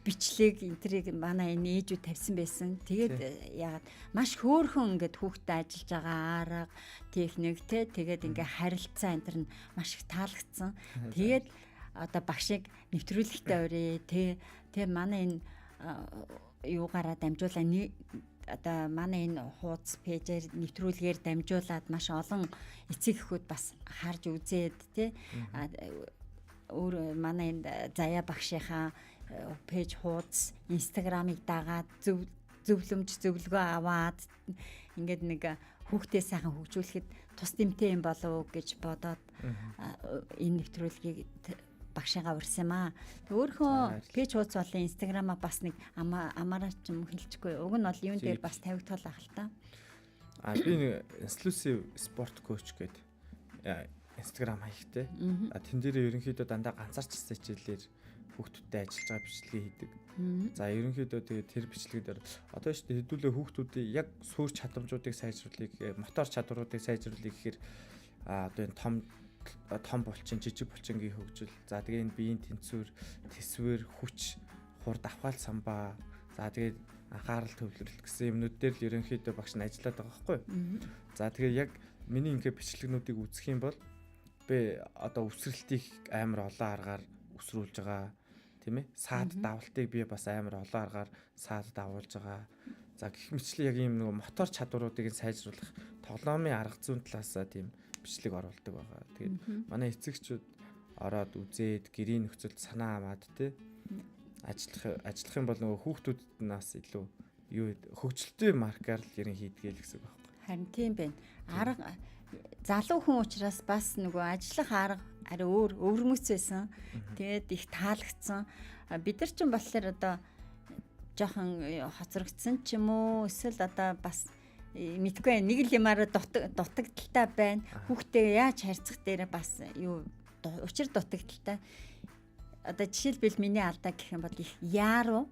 бичлэг энтрийг манай энэ ээжүүд тавьсан байсан. Тэгээд яагаад маш хөөрхөн ингээд хүүхдэд ажиллаж байгаа арга, техник тэгээд ингээ харилцаа энэ төр нь маш их таалагдсан. Тэгээд одоо багшийг нэвтрүүлэгтээ өрөө тэг манай энэ юугаараа дамжуулаа одоо манай энэ хуудас пэйжээр нэвтрүүлгээр дамжуулаад маш олон эцэг эхүүд бас харж үзээд өөр манай энэ заяа багшийнхаа пэйж хуудас инстаграмыг дагаад зөвлөгөө аваад ингээд нэг хүүхдээ сайхан хөгжүүлэхэд тус дэмтэй юм болов уу гэж бодоод энэ нэвтрүүлгийг багшигаа урьсан маа. Өөрхөн пэйж хуудас болон инстаграмаа бас нэг амаараа ч юм хэлчихгүй. Уг нь бол юун дээр бас тавигдтал ах л та. Би нэг инклюзив спорт коуч гэдэг инстаграм хаягтай. Тэн дээр ерөнхийдөө дандаа ганцаарчсан хичээлээр хүүхдүүдтэй ажиллаж байгаа бичлэгээ хийдэг. За ерөнхийдөө тэгээд тэр бичлэгээр одоо шүү дээ хэдүүлээ хүүхдүүдийн яг суурь чадамжуудыг сайжруулах, мотор чадваруудыг сайжруулах гэхээр одоо энэ том булчин, жижиг булчингийн хөгжил. За тэгээд энэ биеийн тэнцвэр, тэсвэр, хүч, хурд авахаал самбаа. За тэгээд анхаарал төвлөрөл гэсэн юмнууд дээр л ерөнхийдөө багш нь ажиллаад байгаа байхгүй юу? За тэгээд яг миний ингээ бичлэгнүүдийг үзэх юм бол би одоо өсрэлтийг амар олон аргаар өсрүүлж байгаа тийм ээ. Саад давалтыг би бас амар олон аргаар саад давуулж байгаа. За гэх мэтлээ яг ийм нөгөө мотор чадваруудыг сайжруулах тоглоомын арга зүйн талаасаа тийм бичлэг оруулдаг байгаа. Тэгээд манай эцэгчүүд ороод үзээд гэрийн нөхцөлд санаа аваад тий ажиллах юм бол нөгөө хүүхдүүд нас илүү юу хөгжилтэй маркаар л ерэн хийдгээл гэсэн үг байхгүй. Харин тийм байна. Арга залуу хүн учраас бас нөгөө ажиллах арга арай өвөрмөц байсан. Тэгээд их таалагдсан. Бид нар ч юм болохоор одоо жоохон хоцрогдсон ч юм уу эсвэл одоо бас мэдгүй нэг л юмараа дутагдaltaй байна. Хүүхдээ яаж харьцах дээр бас юу учир дутагдaltaй. Одоо жишээлбэл миний алдаа гэх юм бол их яаруу.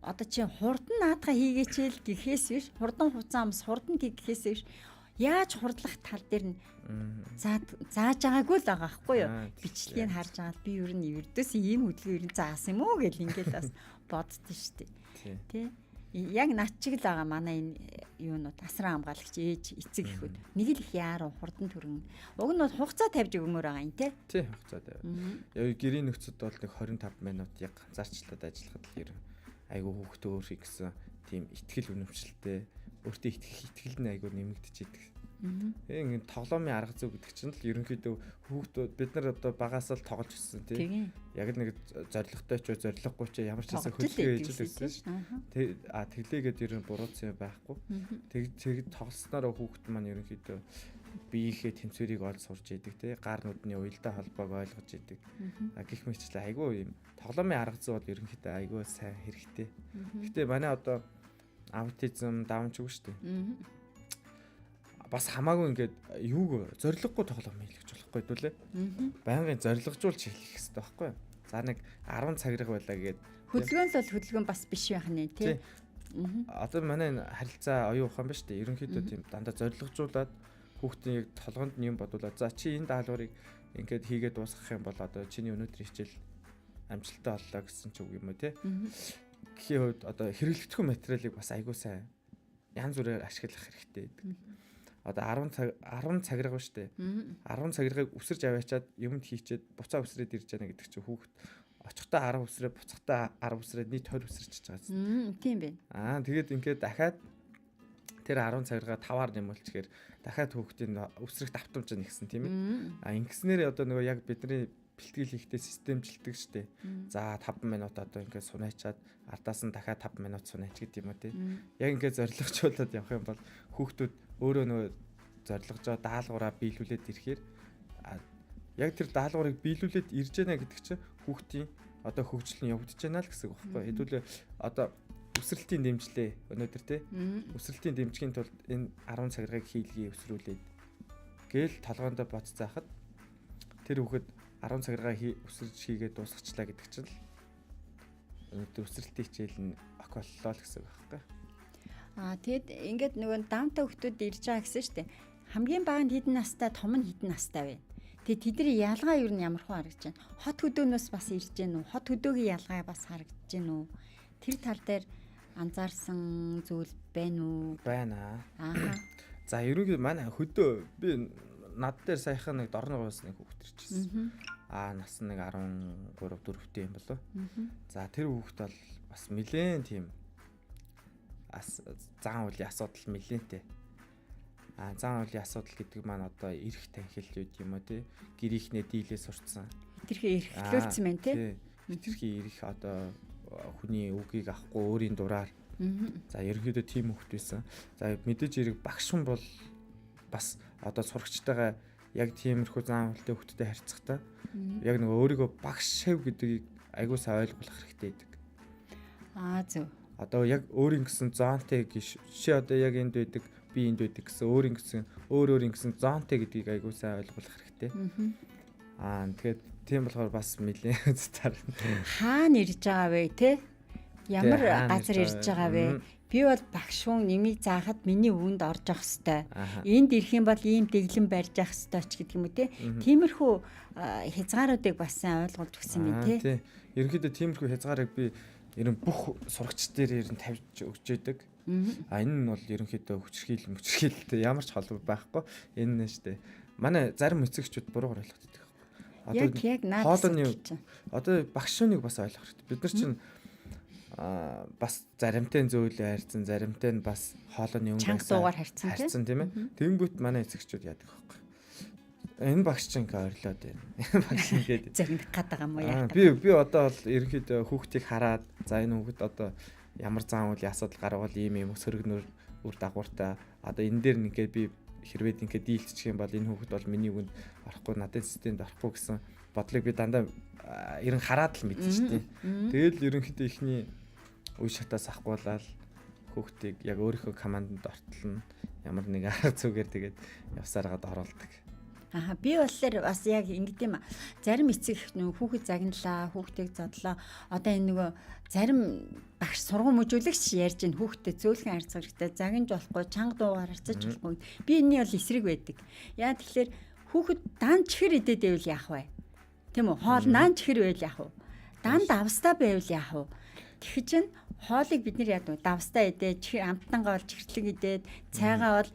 Одоо чи хурдан наадгаа хийгээчээл гэхээс биш хурдан хуцаамс хурдан гэхээс биш яаж хурдлах тал дээр нь зааж байгаагүй л байгаа байхгүй юу? Бичлэгийг харж байгаа би ер нь ердөөс ийм хөдөлгөөн ер нь заасан юм уу гэл ингээд бас боддоо штеп. Тэ? Яг над чиг л байгаа манай энэ юунууд асран хамгаалагч ээж эцэг эхүүд нэг л их яаруу хурдан төрөн. Уг нь бол хугацаа тавьж өгмөр байгаа юм те. Тий хугацаа тавь. Яг гэрийн нөхцөд бол нэг 25 минут яг ганцаарчлаад ажиллахад л ер айгу хүүхдээ өөр их гэсэн тийм ихтгэл үнэмшилтэй өөртөө итгэл нь айгу нэмэгдэж идэг. Ингээд тоглоомын арга зүй гэдэг чинь л ерөнхийдөө хүүхдүүд бид нар одоо багаас л тоглож өссөн тийм. Яг л нэг зоригтой ч зориггүй ч ямар ч хэсэг хөдөлгөөн хийж байсан ш. Тэглээгээд ер нь бурууцсан байхгүй. Тэг тоглосноор хүүхд маань ерөнхийдөө биеийнхээ тэмцвэрийг олж сурч идэг тий. Гар нүдний уялдаа холбоог ойлгож идэг. Гэх мэтчлээ айгүй юм. Тоглоомын арга зүй бол ерөнхийдөө айгүй сайн хэрэгтэй. Гэхдээ манай одоо аутизм даун ч үгүй шүү дээ. Бас хамаагүй ингээд юуг зориггүй тоглоом хийлгэж болохгүй дүүлээ. Байнгын зоригжуулж хийх хэрэгтэй байхгүй юу? За нэг 10 цагирга байлаа гээд хөдөлгөөн л бол хөдөлгөөн бас биш байх нэ тий. Одоо манай харилцаа оюун ухаан ба шүү дээ. Ерөнхийдөө тийм дандаа зоригжуулаад хүүхдийн яг толгонд нь юм бодуулаад за чи энэ даалгаврыг ингээд хийгээд дуусгах юм бол одоо чиний өнөөдрийн хичээл амжилттай боллоо гэсэн ч үг юм уу тий. Гэхийн хувьд одоо хэрэглэгдэхүүн материалыг бас айгуу сайн янз бүрээр ашиглах хэрэгтэй гэдэг. Одоо 10 цагирга ба штэ. 10 цагиргыг үсэрж аваачаад юмд хийчээд буцаа үсрээд ирж яана гэдэг чинь хүүхэд очихдоо 10 үсрээ буцахдаа 10 үсрээд нийт 20 үсэрч байгаа. Тийм байна. Тэгээд ингээд дахиад тэр 10 цагиргаа 5-аар нэмүүлчихээр дахиад хүүхдийн үсрэх давтамж нь ихсэн тийм ээ. Ингэснээр одоо нөгөө яг бидний бэлтгэл хийхдээ системжилдэг штэ. За 5 минут одоо ингээд сунаачаад ардаас нь дахиад 5 минут сунаач гэдэг юм уу тий. Яг ингээд зоригжуулаад явах юм бол хүүхдүүд өөрөө нөгөө зоригжоо даалгавраа биелүүлээд ирэхээр яг тэр даалгаврыг биелүүлээд ирж байна гэдэг чинь хүүхдийн одоо хөгжил нь явагдаж байна л гэсэн үг байхгүй. Хэдүүлээ одоо өсрэлтийн дэмжлээ өнөөдөр те. Өсрэлтийн дэмжгийн тулд энэ 10 цагиргааг хийлгий өсрүүлээд гээл толгоондоо бодцаахад тэр хүүхэд 10 цагиргаа өсөрж хийгээд дуусгачлаа гэдэг чинь л өнөөдөр өсрэлтийн хичээл нь околлоо л гэсэн үг байхгүй. Тэгэд ингээд нөгөө даунтай хүмүүс ирж байгаа гэсэн шүү дээ. Хамгийн бага нь хэдэн настай, том нь хэдэн настай вэ? Тэгээд тэдний ялгаа юу нь ямар хөө харагдаж байна? Хот хөдөөнөөс бас ирж гэнэ үү? Хот хөдөөгийн ялгаа бас харагдаж гэнэ үү? Тэр тал дээр анзаарсан зүйл байна уу? Байна. За ерөнхийдөө манай хөдөө би над дээр саяхан нэг дорногоос нэг хүүхэд ирчихсэн. Нас нэг 13 4-тэй юм болов. За тэр хүүхэд бол бас нэлээд тийм зан үйлийн асуудал нэлээдтэй. Зан үйлийн асуудал гэдэг маань одоо эрх танхил юм уу те, гэрийнхнээ дийлээ сурцсан. Хитрхи эрхлүүлсэн байна те. Хитрхи эрх одоо хүний үгийг авахгүй өөрийн дураар. За ерөнхийдөө тийм хүүхэд байсан. За мэдээж хэрэг багш хүн бол бас одоо сурагчтайгаа яг тиймэрхүү зан үйлтэй хүүхдтэй харьцахдаа яг нэг өөрийгөө багш шав гэдгийг айгуу сайн ойлгох хэрэгтэй байдаг. Зөв. Одоо яг өөрийн гэсэн зоонтэй чи одоо яг энд байдаг, би энд байдаг гэсэн өөрийн гэсэн өөрийн гэсэн зоонтэй гэдгийг айгуу сайн ойлгох хэрэгтэй. Тэгээд тийм болохоор бас нэлээд цаар. Хаана ирж байгаа вэ те? Ямар газар ирж байгаа вэ? Би бол багш хүн нэмийг заахад миний өвөнд орж явах хэвээр. Энд ирэх юм бол ийм дэглэм барьж явах хэвээр ч гэдэг юм уу те. Тиймэрхүү хязгааруудыг бас сайн ойлгуулж өгсөн юм те. Ерөнхийдөө тиймэрхүү хязгаарыг би ер нь бүх сурагч дээр ер нь тавьж өгч яадаг. Энэ нь бол ерөнхийдөө хүчрхийлэлтэй ямар ч холбоо байхгүй. Энэ нь шүү дээ. Манай зарим эцэгчүүд буруугаар ойлгодог. Яг наадсан. Одоо багш хүнийг бас ойлгох хэрэгтэй. Бид нар чинь бас заримтай зөөлөө харьцсан, заримтай нь бас хоолойны чанга дуугаар харьцсан тийм ээ. Тэнгүүт манай эцэгчүүд яадаг байхгүй. Энэ багш чинь ойрлоод байна. Энэ багш ингээд загнах гэдэг юм уу яа. Би одоо бол ерөнхийдөө хүүхдийг хараад за энэ хүүхэд одоо ямар зан үйлийн асуудал гарвал ийм өсөргнөр үр дагавартай. Одоо энэ дээр ингээд би хэрвээ ингээд дийлчих юм бол энэ хүүхэд бол миний үгэнд орохгүй, надад системд орохгүй гэсэн бодлыг би дандаа ерөн хараад л мэдэн шүү дээ. Тэгэл ерөнхийдөө ихний үе шатаас ахгуулаад хүүхдийг яг өөрийнхөө команданд ортолно. Ямар нэг арга зүгээр тэгээд явсараад оруулдаг. Би болохоор бас яг ингэдэм юм. Зарим эцэг хүүхэд загналаа, хүүхдийг зодлоо. Одоо энэ нөгөө зарим багш сургууль мөжүүлэгч ярьж ин хүүхдэд зөөлхөн харьцах хэрэгтэй. Загнаж болохгүй, чанга дуугаар харьцаж болохгүй. Би энэний бол эсрэг байдаг. Яа тэгэхээр хүүхэд дан чихэр идээд байвал яах вэ? Тийм үү? Хоол наан чихэр байвал яах вэ? Дан давстаа байвал яах вэ? Тэгэх чинь хоолыг бид нар яадаг давстаа идээд чихэр амтангаа бол чихэрлэг идээд цайгаа бол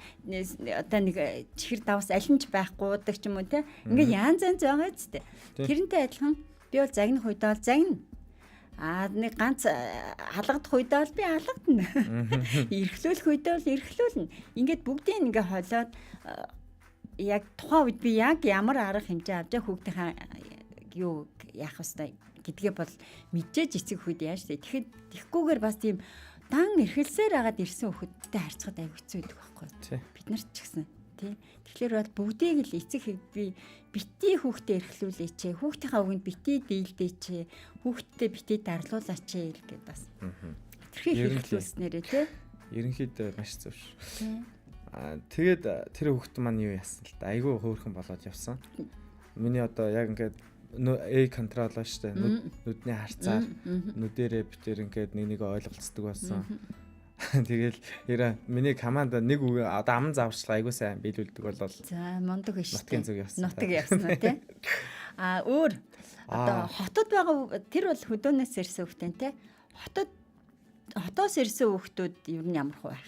одоо нэг чихэр давс алинч байхгүй удаг ч юм уу те ингээ янз янз байгаа зү. Тэрнтэй адилхан би бол загнах үедээ бол загна. Нэг ганц халагдах үедээ бол би халагдана. Эрхлүүлэх үедээ бол эрхлүүлнэ. Ингээд бүгдийг ингээ холиод яг тухайн үед би яг ямар арга хэмжээ авч хүүхдийнхаа юу яах вэ гэдгээ бол мэдээж эцэг хүүд яаж тэ. Тэгэхэд тэгхгүйгээр бас тийм дан эрхэлсээр агаад ирсэн хүүхэдтэй харьцахад аяг хэцүү байдаг байхгүй. Бид нар ч гэсэн тий. Тэгэхээр бол бүгдийг л эцэг би битгий хүүхдээ эрхлүүлээч, хүүхдийнхаа үгэнд битгий дийлдээч, хүүхдтэй битгий дарлуулаач гэдэг бас. Тэрхий эрхлүүлснээрээ тий. Ерөнхийдөө маш зөв шүү. Тэгээд тэр хүүхд маань юу яасан л да. Айгүй хөөрхөн болоод явсан. Миний одоо яг ингээд контрол штэ нүдний харцаар нүдэрээ битэр ингээд нэг ойлголцдог болсон. Тэгэл миний команда нэг одоо аман заварчлага айгуу сайн биелүүлдэг болол. За мундаг биш. Нутгийн зүг явсан. Нутаг явсан тий. Өөр одоо хотод байгаа тэр бол хөдөөнөөс ирсэн хүүхдэн тий. Хотоос ирсэн хүүхдүүд ер нь ямар хөө байх?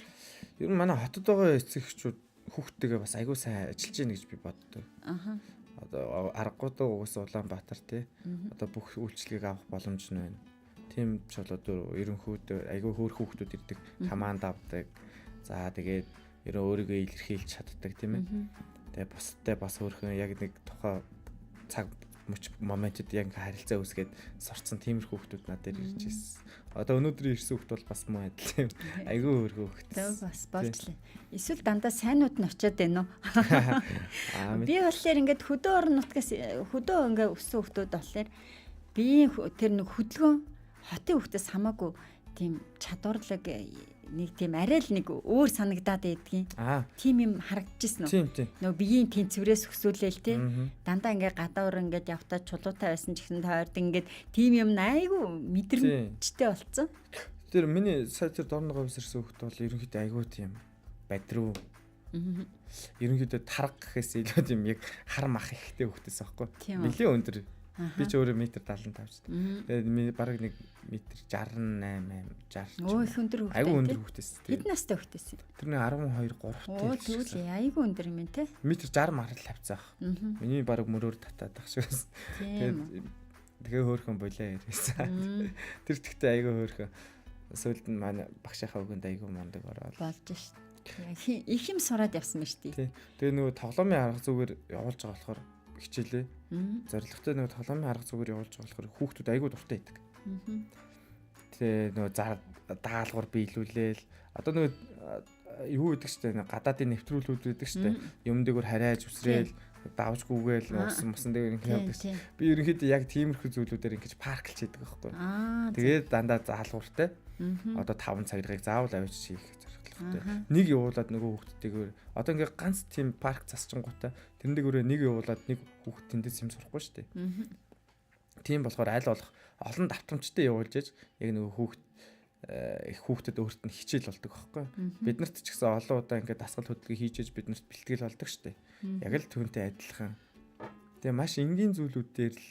Ер нь манай хотод байгаа эцэгчүүд хүүхдтэйгээ бас айгуу сайн ажиллаж гин гэж би боддог. Одоо аргуудаа угсаа Улаанбаатар тий. Одоо бүх үйлчлэгийг авах боломж нь байна. Тийм ч болоод ерөнхийдөө айгүй хөөрх хүүхдүүд ирдэг, команд авдаг. За тэгээд өөрийгөө илэрхийлж чаддаг тийм ээ. Тэгээд бусдтай бас хөөрхөн яг нэг тухай цаг моментод яг харилцаа үүсгээд сурцсан тиймэрхүү хүүхдүүд надад ирж ирсэн. Одоо өнөөдөр ирсэн хүүхд бол бас муу адил. Айгүй хөөрхөн хүүхд. Зөв бас болжлээ. Эсвэл дандаа сайнууд нь очиод байна уу? Би болохоор ингээд хөдөө орон нутгаас хөдөө ингээд өссөн хүүхдүүд болохоор би тэр нэг хөдөлгөөн хотын хүүхдээс хамаагүй тийм чадварлаг нэг тийм арай л нэг өөр санагдаад байдгийн. Аа. Тийм юм харагдчихсэн үү? Тийм. Нөгөө биеийн тэнцвэрээс өсөөлөөл те. Дандаа ингээ гадуур ингээд явтаа чулуутай байсан ч гэсэн тойрд ингээд тийм юм айгу мэдрэмжтэй болцсон. Тэр миний сая тэр дорногоос ирсэн хөлт бол ерөнхийдөө айгуу тийм бадруу. Ерөнхийдөө тарга гэхээс илүү тийм яг хар мах ихтэй хөлтөөс аахгүй. Нилийн өндөр. Би ч өөрөө метр 75 шүү дээ. Тэгээд бараг нэг метр 68 60. Өө их өндөр хөлтэй. Айгуу өндөр хөлтөөс. Хэд настай хөлтөөс юм? Тэр нэг 12 3 Оо тэгвэл айгуу өндөр юм те. Метр 60 марал хавцаах. Миний бараг мөрөөр татаад ах шигээс. Тэгээ хөөхөн болоо ярьсан. Тэр тэгтээ айгуу хөөхөн. Сүүлд нь манай багшийнхаа өгөнд айгуу мундаг ороод болж шít. Их юм сураад явсан ба штий. Тэгээ нөгөө тоглоомын арга зүгээр явуулж байгаа болохоор хичээлээ. Зорилготой нөгөө тоглоомын арга зүгээр явуулж байгаа болохоор хүүхдүүд айгуу дуртай байдаг. Тэгээ нөгөө даалгавар биелүүлээл одоо нөгөө юу гэдэг чтэй гадаадын нэвтрүүлгүүд байдаг чтэй. Юм дээгүүр харайж үсрээл давжгүйгээл усан дээр ингэ явдаг. Би ерөнхийдөө яг тиймэрхүү зүйлүүдээр ингэж парклж хийдэг байхгүй. Тэгээд дандаа заалгууртай. Одоо 5 цагийг заавал авчиж хийх зорилготой. Нэг явуулаад нөгөө хүүхдтэйгээр одоо ингээ ганц тийм парк засчингуудаа тэрэн дээгүүрээ нэг явуулаад нэг хүүхд тэндээс юм сурахгүй шүү дээ. Тийм болохоор аль болох олон давтамжтай явуулж яж яг нөгөө хүүхдэд өөрт нь хичээл болдог байхгүй. Биднэрт ч гэсэн олон удаа ингээ дасгал хөдөлгөөн хийж яж биднэрт бэлтгэл болдог шүү дээ. Яг л түүнтэй адилхан. Тэгээ маш энгийн зүйлүүд дээр л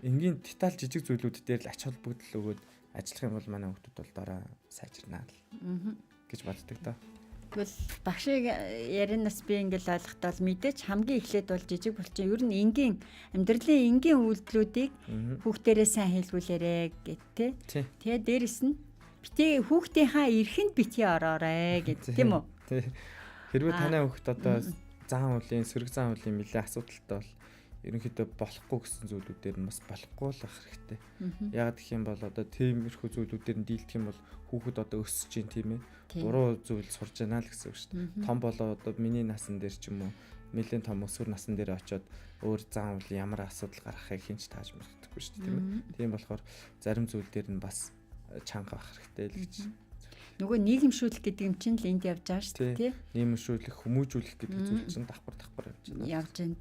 энгийн деталь жижиг зүйлүүд дээр л ач холбогдол өгөөд ажиллах юм бол манай хүүхдүүд бол дараа сайжирнаа л гэж боддог доо. Тэгвэл багшиг ярианаас би ингээл ойлгохтол мэдээч хамгийн эхлээд бол жижиг булчин ер нь энгийн амьдралын энгийн үйлдэлүүдийг хүүхдэрээ сайн хэлгүүлээрэ гэт тэ. Тэгээ дээрэс нь битээ хүүхдийнхаа эрхэнд битгий ороорой гэт тийм үү? Хэрвээ танай хүүхд одоо зан үлийн сөрөг зан үлийн нэлээ асуудалтай бол ерөнхийдөө болохгүй гэсэн зүйлүүдээр нь бас болохгүй л ах хэрэгтэй. Яг гэх юм бол одоо тиймэрхүү зүйлүүдээр нь дийлдэх юм бол хүүхэд одоо өсөж чинь тийм ээ. Буруу зүйл сурж байна л гэсэн үг шүү дээ. Том болоо одоо миний насан дээр ч юм уу нэлээд том өсвөр насан дээр очиод өөр зан үйл ямар асуудал гаргахыг хинч тааж мэддэггүй шүү дээ тийм ээ. Тийм болохоор зарим зүйл дээр нь бас чанга ах хэрэгтэй л гэж. Нөгөө нийгэмшүүлэх гэдэг юм чинь л энд явж байгаа шүү дээ тий. Нийгэмшүүлэх, хүмүүжүүлэх гэдэг зүйл чинь давхар явж байна. Явж байна.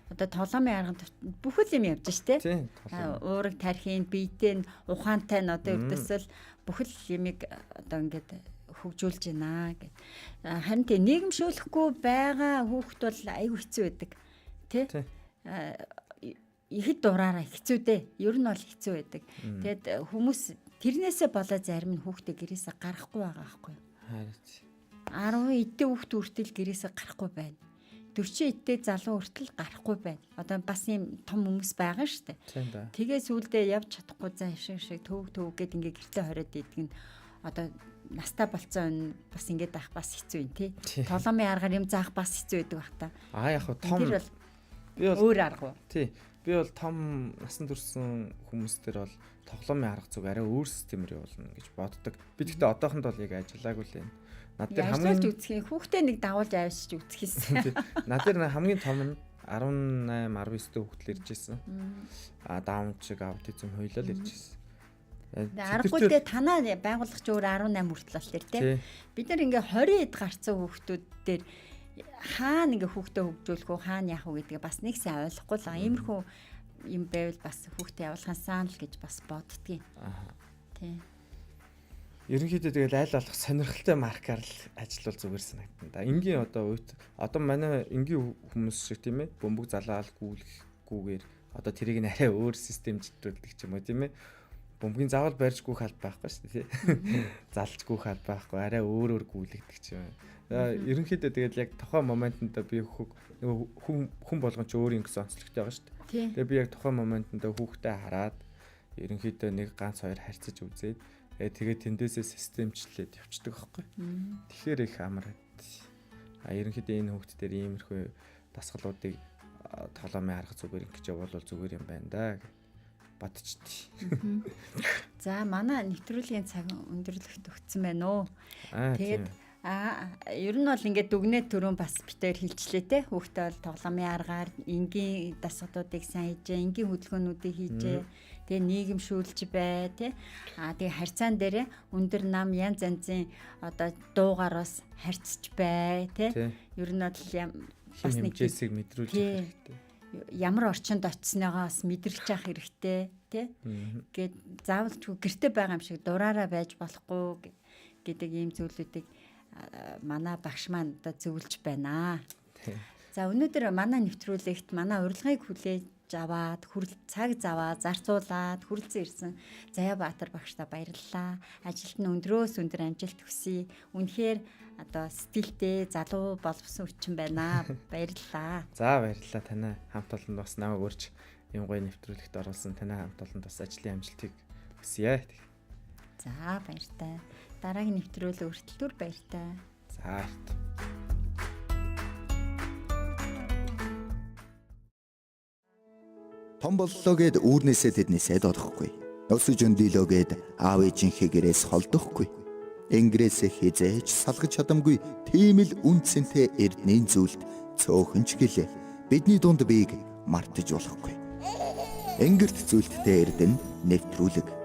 Одоо тоглоомын арга бүх юм явж штэ. Уураг тархийн биетэй ухаантай нь одоо өвдөсөл бүхэл юмыг одоо ингээд хөгжүүлж байна гэд. Харин тийм нийгэмшүүлэхгүй байгаа хүүхд бол айгүй хэцүү байдаг. Тэ? Ихэд дураараа хэцүү дээ. Ер нь бол хэцүү байдаг. Тэгэд хүмүүс тэрнээсээ болоо зарим нь хүүхдээ гэрээсээ гарахгүй байгаа байхгүй юу? Харин 10 эдээ хүүхд хүртэл гэрээсээ гарахгүй байна. 40 эдээ залуу хүртэл гарахгүй байна. Одоо бас юм том хүмүүс байгаа шүү дээ. Тэгээ сүулдэ явж чадахгүй заа шиг төв гэд ингээ гэртээ хориод идэг нь одоо настаа болцсон бас ингээд авах бас хэцүү юм тий. Тоглоомын аргаар юм заах бас хэцүү байдаг бах та. Яг том би бол өөр арга. Тий. Би бол том насан туршсан хүмүүстэр бол тоглоомын арга зүг арай өөр системээр явуулна гэж боддог. Би тэгтээ одоохонд бол яг ажиллаагүй л байна. Над дээр хамгийн үзэх хүүхдээ нэг дагуулж авчиж үзэх юмсан. Над дээр хамгийн том нь 18 19 дэх хүүхдэл ирж ирсэн. Даун чиг аутизм хоёлоо л ирж ирсэн. Аргагүй дээ танаа байгуулагч өөр 18 хүртэл бол тий. Бид нар ингээ 20 эд гарцсан хүүхдүүд дээр хаана ингээ хүүхдээ хөгжүүлэх үү хаана яах вэ гэдгээ бас нэг сайн ойлгохгүй л байгаа. Иймэрхүү юм байвал бас хүүхдээ явуулахаасаа л гэж бас боддгийг. Тий. Ерөнхийдөө тэгэл аль болох сонирхолтой маркаар л ажиллавал зүгээр санагдана да. Энгийн одоо манай энгийн хүмүүс шиг тийм ээ бөмбөг залаал гүйлэхгүйгээр одоо тэрийг нь арай өөр системжлүүлдэг ч юм уу тийм ээ. Бөмбөгийн заавал барьж гүйх аль байхгүй шүү дээ тий. Залж гүйх аль байхгүй арай өөр гүйлэгдэг ч юм. Ерөнхийдөө тэгэл яг тухайн моментод би хүн болгон ч өөр юм гэсэн онцлогтой байгаа шүү дээ. Тэгээ би яг тухайн моментод хүүхдээ хараад ерөнхийдөө нэг ганц хоёр харьцаж үзээд тэгээд тэндээсээ системчлээд явцдаг байхгүй. Тэгэхээр их амар. Ерөнхийдөө энэ хүүхд дээр иймэрхүү дасгалуудыг тоглоомын арга зүгээр ингэж явуул зүгээр юм байна да гэж бодчихдээ. За манай нэвтрүүлгийн цаг өндөрлөгт өгсөн байна уу. Тэгээд ер нь бол ингээд дүгнээ төрөн бас битээр хилчлээ те. Хүүхдээ бол тоглоомын аргаар энгийн дасгалуудыг сайн хийжээ, энгийн хөдөлгөөнүүдийг хийжээ. тэгээ нийгэмшүүлж бай тий. Тэгээ харьцаан дээр өндөр нам янз янзын одоо дуугаар бас харьцаж бай тий. Ер нь бол бас нэг хэмжээсийг мэдрүүлж хэрэгтэй. Ямар орчинд очисныгоо бас мэдрэлж авах хэрэгтэй тий. Гэт заавалчгүй гэрте байгаа юм шиг дураараа байж болохгүй гэдэг ийм зүйлүүдийг манай багш маань одоо зөвлөж байна. За өнөөдөр манай нэвтрүүлэгт манай урилгыг хүлээж аваад цаг заваад зарцуулаад хүрэлцэн ирсэн Заяабаатар багштай баярлалаа. Ажилд нь өндрөөс өндөр амжилт хүсье. Үнэхээр одоо стилтэй залуу боловсон хүчин байна. Баярлалаа. За баярлалаа танай хамт олонд бас намайг урьж юм гоё нэвтрүүлэгт оруулсан танай хамт олонд бас ажлын амжилтыг хүсье. За баяртай. Дараагийн нэвтрүүлэг өртөлтөөр баяртай. За. Том боллоо гэд үүрнээсээ тэднээсээ додохгүй. Өсөж өндөлөө гэд аав ээжийнхээ гэрээс холдохгүй. Ингрээс хизээж салгаж чадамгүй тийм л үнцэнтэй эрдэнийн зүйлд цөөхөн ч гэлээ. Бидний дунд бийг мартаж болохгүй. Энгэрт зүйлттэй эрдэн нэвтрүүлэг